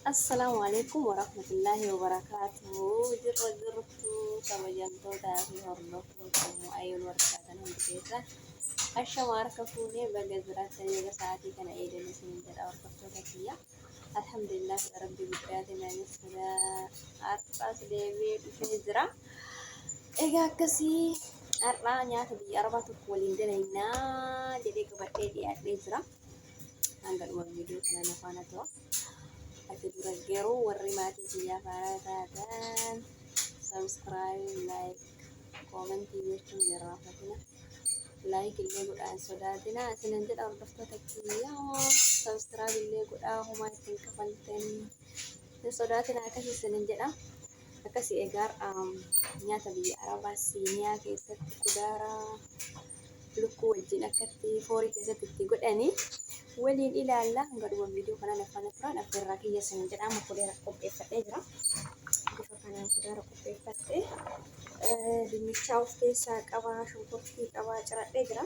Assalamualaikum warahmatullahi wabarakatuh. Jirtu kabajamtoota fi hordoftoota ayyoon warqaatan hundi keessa ashama harka fuunee baga jiraatanii eega sa'aatii kana eedan isin jedha hordoftoota kiyya. Alhamdulillah rabbi guddaatiin anis har'aas deebi'ee dhufee jira. Egaa akkasii har'aa nyaata biyya arabaa tokko waliin dalaynaa jedhee qabadhee dhiyaadhee jira. Hanga dhuma viidiyoo kana nafaana ta'u. Ati dura garuu warri maatii biyyaa faaraa taatan subscribe, like, comment jechuun hin irraanfatina. Like illee godhaan sodaatina. Isinan jedha hordoftoota kiyyaa subscribe illee godhaa homaa ittiin kafaltanii hin sodaatina akkasii isinan jedha. Akkasii egaa nyaata biyya arabaa siiniyaa keessatti kudaara lukkuu wajjin akkatti foorii keessatti itti godhanii waliin ilaalla. Hanga dhuma viidiyoo kana lafaana turan affeerraa kiyya isin jedhama. Kudaara qopheeffadhee jira. Bifa kanaan kudaara qopheeffadhee dinnichaa of keessaa qaba, shunkurtii qaba, ciradhee jira.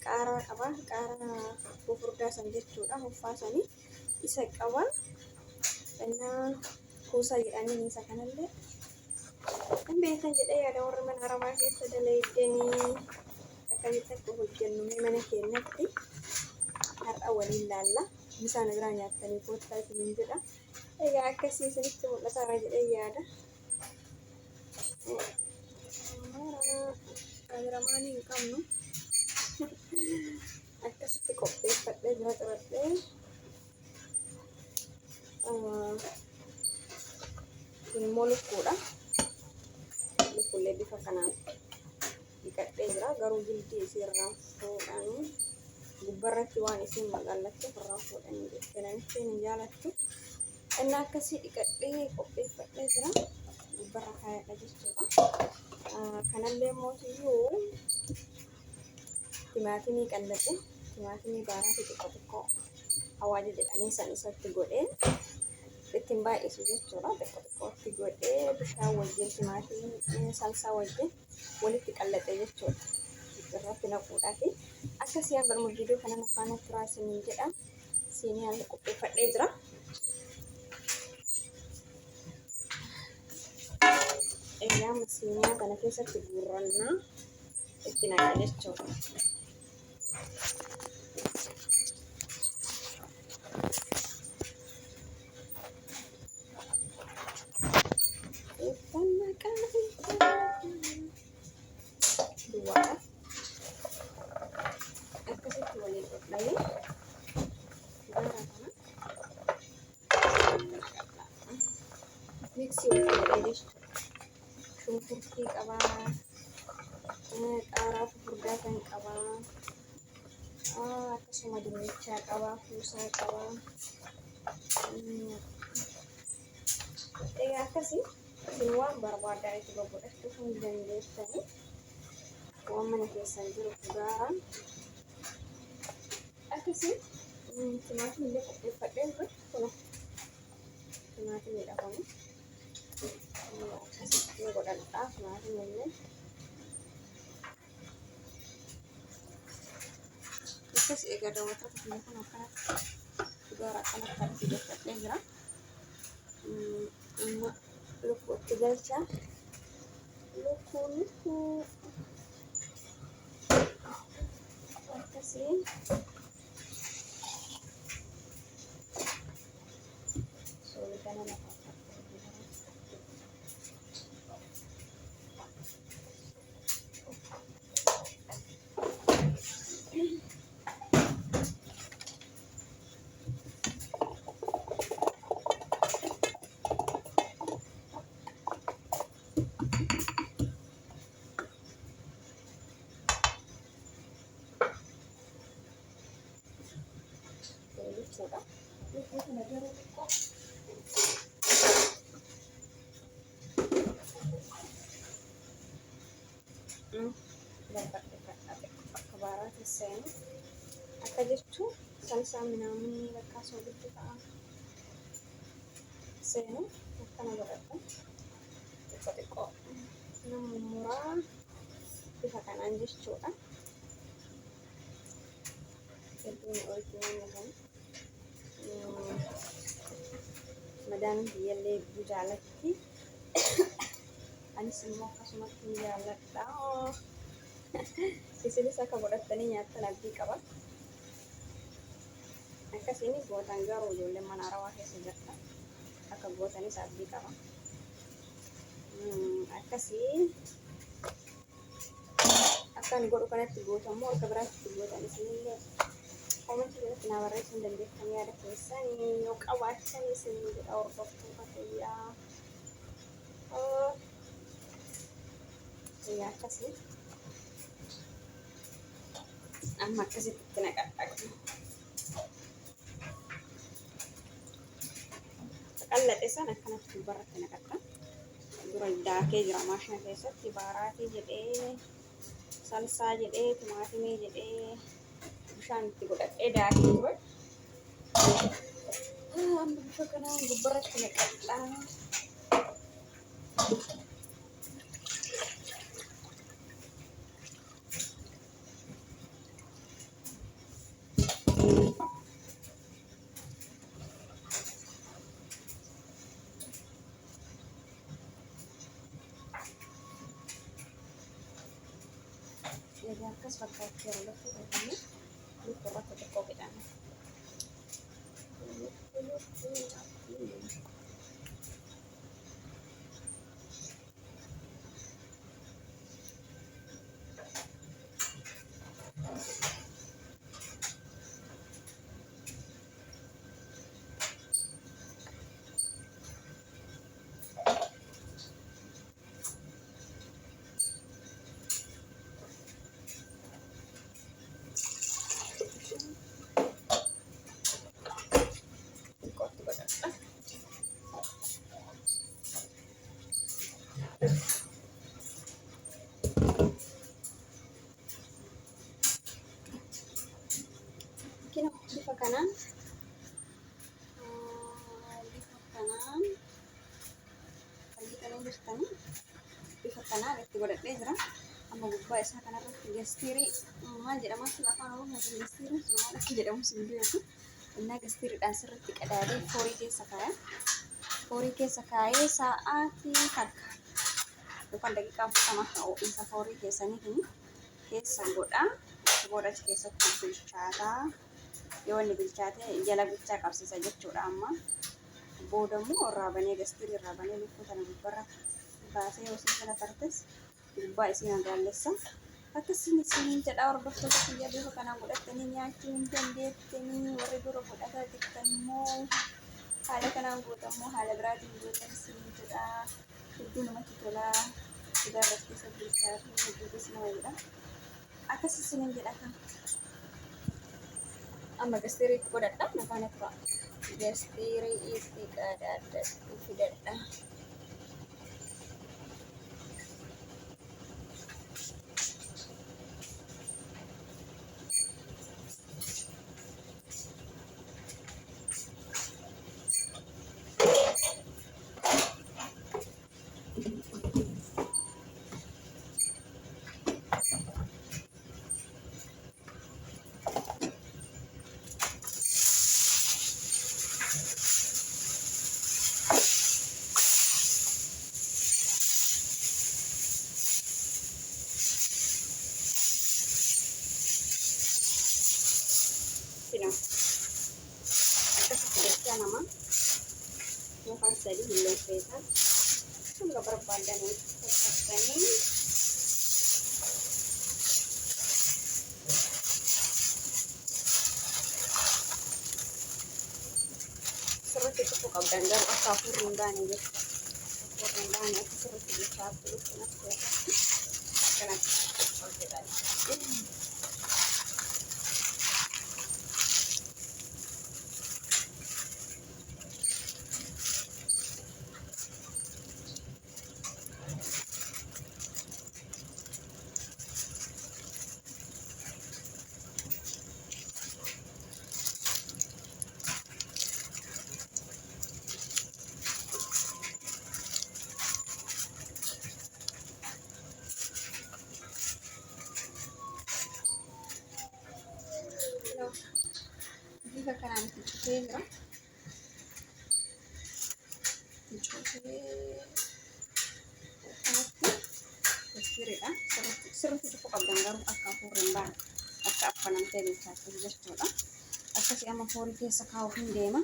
Qaaraa qaba. Qaaraa gurguddaa san jechuudha. Hoffaasanii isa qaba. Innaa kuusaa jedhanii isa kanallee hin beekan jedhee yaada warra mana arabaa keessa dalaydanii akkamitti akka hojjennu mana keenyatti har'a waliin laalla. Bisaan biraa nyaattanii koottaa isiniin jedha. Egaa akkasii isinitti mul'ataa jedhee yaada. Kaameramaan hin qabnu. Akkasitti qopheeffadhee jira ciradhee. Kun immoo lukkuudha. Lukkuullee bifa kanaan dhiqadhee jira. Garuu jiltii isii irraan fuudhanii gubbarratti waan isin magaalatti irraan fuudhanii jechuudhaan ittiin hin jaalattu. Inni akkasii dhiqadhee qopheeffadhee jira. Gubbarra kaayadha jechuudha. Kanallee mootiyyuu timaatimii qalladhe. Timaatimii baaraa fi xiqqoo awwaaja jedhanii san isatti godhee ittiin baay'isu jechuudha. Xiqqootti godhee bishaan wajjin timaatimii salsaa wajjin walitti qalladhe jechuudha. Irratti naquudhaafi akkasii hanga dhuma viidiyoo kana nafaana turaa isiniin jedha. Siinii haala qopheeffadhee jira. Egaa siiniyaa kana keessatti guurrannaa itti naqa jechuudha. Akkasitti waliin qophaa'ee kudaara kana miksii waliin godhee jechuudha. Shunkurtii qabaa, qaaraa fufurdaa kan qabaa, akkasuma dinnichaa qabaa, kuusaa qabaa. Egaa akkasii isin waan barbaadan itti godhachuu kan dandeessanii waan mana keessan jiru kudaaraan akkasii timaatimii illee qopheeffadhee jira. Kun timaatimiidha kun. Akkasitti godhadhaa timaatimii illee. Akkasii egaa daawwattoota kiyya kun akkanatti kudaara akkanatti harkii deeffadhee jira. Amma lukkuutti galcha. Lukkuu akkasii soolii kana lafa jechuudha. Lukkuu kana garuu xiqqoo akka baaraa keessanii akka jechuun salsaa minaaminii bakka soolitti ta'an seenu akkana godhadha. Xiqqoo nama muraa bifa kanaan jechuudha. Hedduu ni oolchuu madaamiin biyyallee jaalatti. Anis immoo akkasumatti ni jaalladha. Isinis akka godhattanii nyaattan abdii qaba. Akkasiin gootan garuu ijoolleen mana Arabaa keessa jirta. Akka gootanis abdii qaba. Akkasii akka ani godhu kanatti gootamoo akka biraatti gootan isinillee koomenti jalatti naa barreessuu dandeessan yaada keessanii yoo qabaattan isin jedha hordoftoota fayyaa. Akkasii amma akkasitti naqadha. Qallaxe san akkanatti gubbarratti naqadha. Dura daakee jira maashina keessatti baaraatii jedhee salsaa jedhee timaatimii jedhee bishaan itti godhadhee daakee ture. Amma bifa kanaan gubbarratti naqadha. Jadi akkas fakkaattii yeroo lafti godhamee lukkuu irratti xiqqoo godhama. Kina bifa kanaan jirtanii bifa kanaan itti godhadhee jira. Amma gubbaa isaa kanarratti gastiirii maal jedhama sun afaan Oromootiin gastiiriin sun maal akka jedhamu sun beeku. Innaa gastiiriidhaan sirriitti qadaadee foorii keessa kaaya. Foorii keessa kaayee sa'aatii takka yookaan daqiiqaa 40 ho'iinsa foorii keessaniitiin keessa godhaa. Booda achi keessatti bilchaataa. Yoo inni bilchaate jala bichaa qabsiisa jechuudha. Amma booda immoo irraa banee gastirii irraa banee lukkuu kana gubbarra baasee yoo isin jala tartes gubbaa isii magaalessa. Akkasiin isin jedhaa hordoftoota biyya bifa kanaan godhattanii nyaachuu hin dandeettanii warri dura godhataa jirtan immoo haala kanaan gootammoo haala biraatiin gootan isin jedhaa. Hedduu namatti tolaa. Sigaarras keessa bilchaatu hedduutis nama jedha. Akkas isinin jedhata. Amma gastirii itti godhadha. Nafaan akka gastirii itti qadaadatti fidadha. Akkasitti jecha nama yookaan sadii hin leeffeetan hanga barbaadanii fakkaatanii sirriitti tuquu qabdan garuu akka afurri hin baane jechuudha. Afurri hin baane akka sirriitti bilchaatu lukkuu natti keessatti akkanatti hojjetan. Bifa kanaan itti jira. Sirriidha. Sirriitti tokko qabdan garuu akka afuurri hin baane akka affanamtee bilchaattu jechuudha. Akkasii amma foorii keessa kaa'uuf hin deema.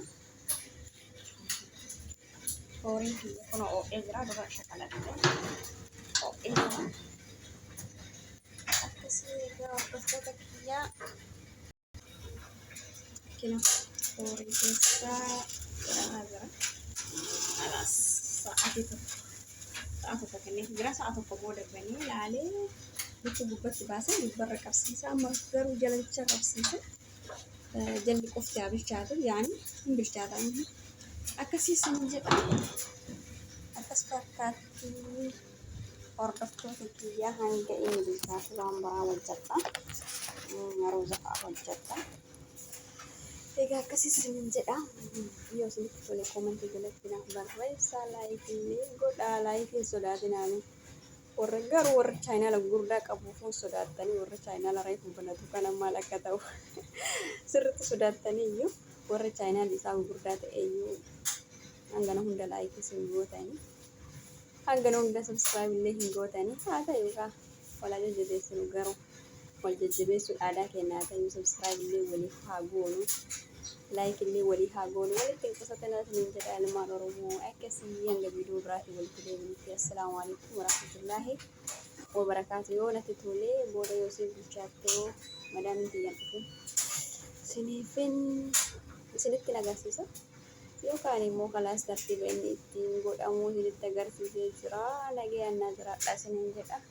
Fooriin kiyya kun oo'ee jira. Dura shaqaladhee oo'ee jira. Akkasii egaa hordoftoota kiyyaa kina foorii keessa godhamaa jira. Alas sa'aatii tokko kennee jira. Sa'a tokko booda banii ilaalee bitti gubbatti baasee gubbarra qabsiisa. Amma garuu jalacha qabsiisa. Jalli qofti haa bilchaatu yaani hin bilchaatan. Akkasii sin jedha. Akkas fakkaatti hordoftoota kiyyaa hanga inni bilchaatu waan biraa hojjedha. Yeroo zafaa hojjedha. Egaa akkasii sin jedha. Yoo isinitti tole koomentii jalatti naaf barreessaa. Laayikii godhaa. Laayikiin sodaatinaani. Warra chaayinaala gurguddaa qabuuf sodaattanii warra chaayinaala reefu banatu kana maal akka ta'u sirriitti sodaattanii iyyuu warra chaayinaala isaa gurguddaa ta'e iyyuu hangana hunda laayikii hin gootanii hangana hunda sabskiraayib illee hin gootanii haa ta'u egaa wal jajjabeessinu garuu wal jajjabeessuu aadaa kennaa ta'u sabskiraayib illee waliif haa goonu laayikii illee walii haa goonu walitti hin qusatanii hin jedha ilmaan Oromoo akkasii hanga viidiyoo biraatii walitti deebinutti assalaamu alaikum warahmatullaahi wabarakaatu yoo natti tolee booda yoo siif bilchaattee madaamin xiyyan dhufin isinitti agarsiisa yookaan immoo kalaas tartiiba inni ittiin godhamu isinitti agarsiisee jira nagayaan naa jiraadha isiniin jedha.